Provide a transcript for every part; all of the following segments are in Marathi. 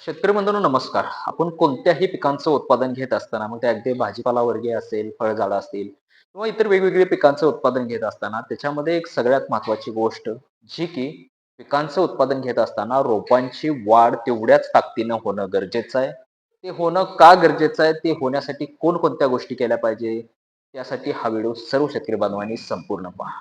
शेतकरी बंधूंनो नमस्कार. आपण कोणत्याही पिकांचं उत्पादन घेत असताना मग ते अगदी भाजीपाला वर्गीय असेल, फळझाडं असतील किंवा इतर वेगवेगळे पिकांचं उत्पादन घेत असताना त्याच्यामध्ये एक सगळ्यात महत्त्वाची गोष्ट जी की पिकांचं उत्पादन घेत असताना रोपांची वाढ तेवढ्याच ताकदीनं होणं गरजेचं आहे. ते होणं का गरजेचं आहे? ते होण्यासाठी कोणकोणत्या गोष्टी केल्या पाहिजे? त्यासाठी हा व्हिडिओ सर्व शेतकरी बांधवांनी संपूर्ण पहा.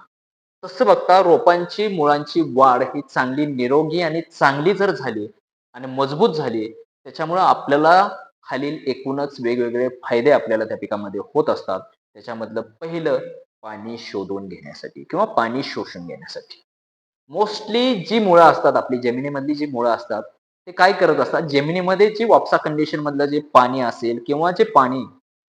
तसं बघता रोपांची मुळांची वाढ ही चांगली निरोगी आणि चांगली जर झाली आणि मजबूत झाली, त्याच्यामुळं आपल्याला खालील एकूणच वेगवेगळे फायदे आपल्याला त्या पिकामध्ये होत असतात. त्याच्यामधलं पहिलं पाणी शोधून घेण्यासाठी किंवा पाणी शोषून घेण्यासाठी. मोस्टली जी मुळं असतात आपली जमिनीमधली जी मुळं असतात, ते काय करत असतात जमिनीमध्ये जी वापसा कंडिशन मधलं जे पाणी असेल किंवा जे पाणी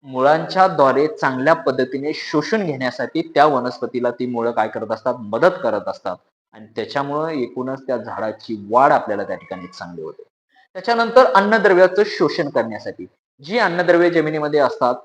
मुळांच्या द्वारे चांगल्या पद्धतीने शोषून घेण्यासाठी त्या वनस्पतीला ती मुळं काय करत असतात, मदत करत असतात आणि त्याच्यामुळं एकूणच त्या झाडाची वाढ आपल्याला त्या ठिकाणी चांगली होते. त्याच्यानंतर अन्नद्रव्याचं शोषण करण्यासाठी जी अन्नद्रव्ये जमिनीमध्ये असतात,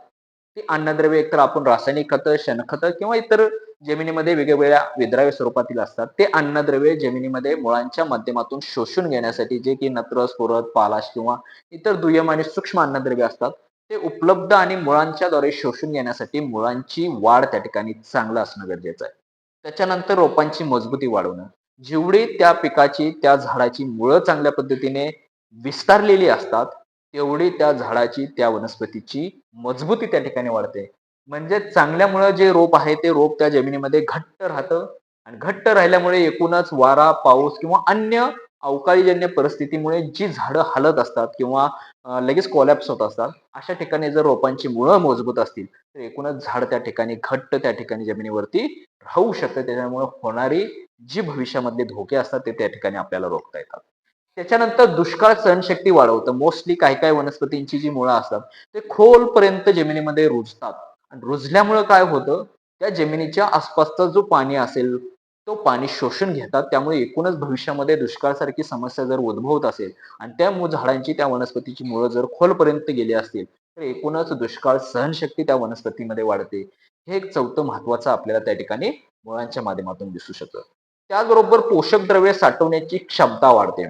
ती अन्नद्रव्ये एकतर आपण रासायनिक खतं, शेणखतं किंवा इतर जमिनीमध्ये वेगवेगळ्या विद्राव्य स्वरूपातील असतात. ते अन्नद्रव्ये जमिनीमध्ये मुळांच्या माध्यमातून शोषून घेण्यासाठी जे की नत्र, स्फुरद, पालाश किंवा इतर दुय्यम आणि सूक्ष्म अन्नद्रव्ये असतात, ते उपलब्ध आणि मुळांच्याद्वारे शोषून घेण्यासाठी मुळांची वाढ त्या ठिकाणी चांगलं असणं गरजेचं आहे. त्याच्यानंतर रोपांची मजबूती वाढवणं. जेवढी त्या पिकाची, त्या झाडाची मुळं चांगल्या पद्धतीने विस्तारलेली असतात, तेवढी त्या झाडाची, त्या वनस्पतीची मजबूती त्या ठिकाणी वाढते. म्हणजे चांगल्यामुळं जे रोप आहे, ते रोप त्या जमिनीमध्ये घट्ट राहतं आणि घट्ट राहिल्यामुळे एकूणच वारा, पाऊस किंवा अन्य अवकाळीजन्य परिस्थितीमुळे जी झाडं हालत असतात किंवा लगेच कोलॅप्स होत असतात. अशा ठिकाणी जर रोपांची मुळं मजबूत असतील, तर एकूणच झाड त्या ठिकाणी घट्ट त्या ठिकाणी जमिनीवरती राहू शकतं. त्याच्यामुळे होणारी जी भविष्यामधले धोके असतात, ते त्या ठिकाणी आपल्याला रोखता येतात. त्याच्यानंतर दुष्काळ सहनशक्ती वाढवतं. मोस्टली काही-काही वनस्पतींची जी मुळं असतात, ते खोलपर्यंत जमिनीमध्ये रुजतात आणि रुजल्यामुळं काय होतं, त्या जमिनीच्या आसपासचा जो पाणी असेल, तो पाणी शोषून घेतात. त्यामुळे एकूणच भविष्यामध्ये दुष्काळासारखी समस्या जर उद्भवत असेल आणि त्या झाडांची, त्या वनस्पतीची मुळं जर खोलपर्यंत गेली असतील, तर एकूणच दुष्काळ सहनशक्ती त्या वनस्पतीमध्ये वाढते. हे एक चौथं महत्त्वाचं आपल्याला त्या ठिकाणी मुळांच्या माध्यमातून दिसू शकतं. त्याचबरोबर पोषक द्रव्ये साठवण्याची क्षमता वाढते.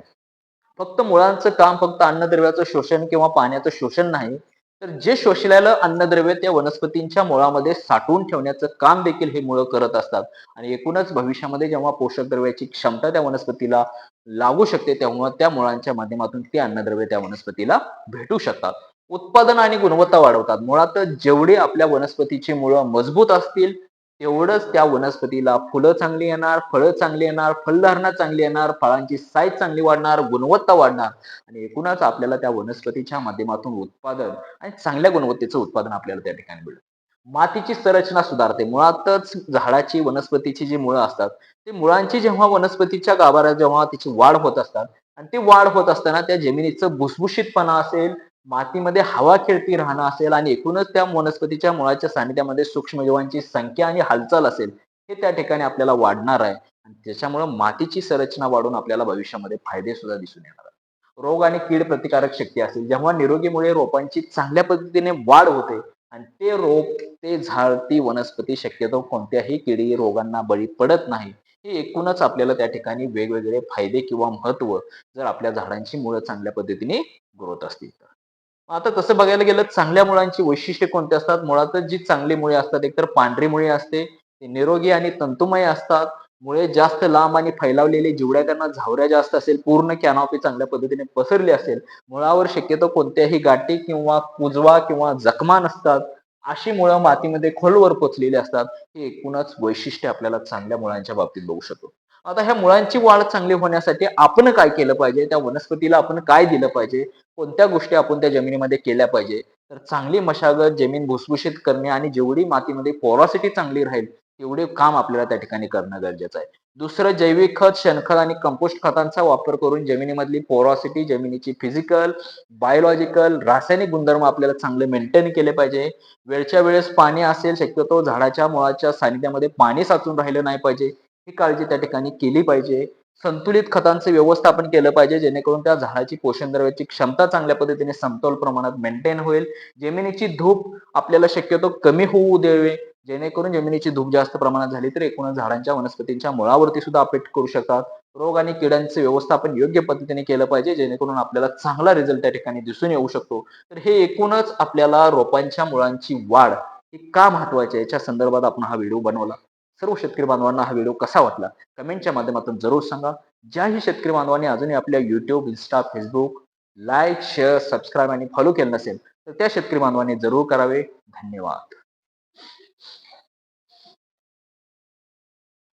फक्त मुळांचं काम फक्त अन्नद्रव्याचं शोषण किंवा पाण्याचं शोषण नाही, तर जे शोषलेलं अन्नद्रव्य त्या वनस्पतींच्या मुळामध्ये साठवून ठेवण्याचं काम देखील हे मुळं करत असतात आणि एकूणच भविष्यामध्ये जेव्हा पोषक द्रव्याची क्षमता त्या वनस्पतीला लागू शकते, तेव्हा त्या मुळांच्या माध्यमातून ते अन्नद्रव्य त्या वनस्पतीला भेटू शकतात. उत्पादन आणि गुणवत्ता वाढवतात. मुळातच जेवढी आपल्या वनस्पतीची मुळं मजबूत असतील, तेवढंच त्या वनस्पतीला फुलं चांगली येणार, फळं चांगली येणार, फलधारणा चांगली येणार, फळांची साईज चांगली वाढणार, गुणवत्ता वाढणार आणि एकूणच आपल्याला त्या वनस्पतीच्या माध्यमातून उत्पादन आणि चांगल्या गुणवत्तेचं उत्पादन आपल्याला त्या ठिकाणी मिळतं. मातीची संरचना सुधारते. मुळातच झाडाची, वनस्पतीची जी मुळं असतात, ती मुळांची जेव्हा वनस्पतीच्या गाभाऱ्यात जेव्हा तिची वाढ होत असतात आणि ती वाढ होत असताना त्या जमिनीचं भुसभुशीतपणा असेल, मातीमध्ये हवा खेळती राहणं असेल आणि एकूणच त्या वनस्पतीच्या मुळाच्या सानिध्यामध्ये सूक्ष्मजीवांची संख्या आणि हालचाल असेल, हे त्या ठिकाणी आपल्याला वाढणार आहे आणि त्याच्यामुळं मातीची संरचना वाढून आपल्याला भविष्यामध्ये फायदे सुद्धा दिसून येणार आहेत. रोग आणि कीड प्रतिकारक शक्ती असेल, जेव्हा निरोगीमुळे रोपांची चांगल्या पद्धतीने वाढ होते आणि ते रोप, ते झाड, ती वनस्पती शक्यतो कोणत्याही किडी रोगांना बळी पडत नाही. हे एकूणच आपल्याला त्या ठिकाणी वेगवेगळे फायदे किंवा महत्त्व जर आपल्या झाडांची मुळं चांगल्या पद्धतीने ग्रोथ असतील तर. आता तसं बघायला गेलं चांगल्या मुळांची वैशिष्ट्ये कोणती असतात? मुळातच जी चांगली मुळे असतात, एकतर पांढरी मुळे असते, ती निरोगी आणि तंतुमय असतात. मुळे जास्त लांब आणि फैलावलेली, जेवढ्या त्यांना झावऱ्या जास्त असेल, पूर्ण कॅनॉपी चांगल्या पद्धतीने पसरली असेल, मुळावर शक्यतो कोणत्याही गाठी किंवा कुजवा किंवा जखमा नसतात. अशी मुळं मातीमध्ये खोलवर पोचलेली असतात. हे एकूणच वैशिष्ट्य आपल्याला चांगल्या मुळांच्या बाबतीत बघू शकतो. आता ह्या मुळांची वाढ चांगली होण्यासाठी आपण काय केलं पाहिजे? त्या वनस्पतीला आपण काय दिलं पाहिजे? कोणत्या गोष्टी आपण त्या जमिनीमध्ये केल्या पाहिजे? तर चांगली मशागत, जमीन भुसभुशीत करणे आणि जेवढी मातीमध्ये पोरॉसिटी चांगली राहील, तेवढे काम आपल्याला त्या ठिकाणी करणं गरजेचं आहे. दुसरं जैविक खत, शेणखत आणि कंपोस्ट खतांचा वापर करून जमिनीमधली पोरॉसिटी, जमिनीची फिजिकल, बायोलॉजिकल, रासायनिक गुणधर्म आपल्याला चांगले मेंटेन केले पाहिजे. वेळच्या वेळेस पाणी असेल, शक्यतो झाडाच्या मुळाच्या सानिध्यामध्ये पाणी साचून राहिलं नाही पाहिजे. ही काळजी त्या ठिकाणी केली पाहिजे. संतुलित खतांचं व्यवस्थापन केलं पाहिजे, जेणेकरून त्या झाडाची पोषण द्रव्याची क्षमता चांगल्या पद्धतीने समतोल प्रमाणात मेंटेन होईल. जमिनीची धूप आपल्याला शक्यतो कमी होऊ द्यावी, जेणेकरून जमिनीची धूप जास्त प्रमाणात झाली तर एकूणच झाडांच्या, वनस्पतींच्या मुळावरती सुद्धा अफेक्ट करू शकतात. रोग आणि किड्यांचे व्यवस्थापन योग्य पद्धतीने केलं पाहिजे, जेणेकरून आपल्याला चांगला रिझल्ट त्या ठिकाणी दिसून येऊ शकतो. तर हे एकूणच आपल्याला रोपांच्या मुळांची वाढ ही का महत्वाची आहे याच्या संदर्भात आपण हा व्हिडिओ बनवला. सर्व शेतकरी बांधवांना हा व्हिडिओ कसा वाटला कमेंटच्या माध्यमातून जरूर सांगा. ज्याही शेतकरी बांधवांनी अजूनही आपल्या YouTube, Insta, Facebook like, share, subscribe आणि फॉलो केलं नसेल, तर त्या शेतकरी बांधवांनी जरूर करावे. धन्यवाद.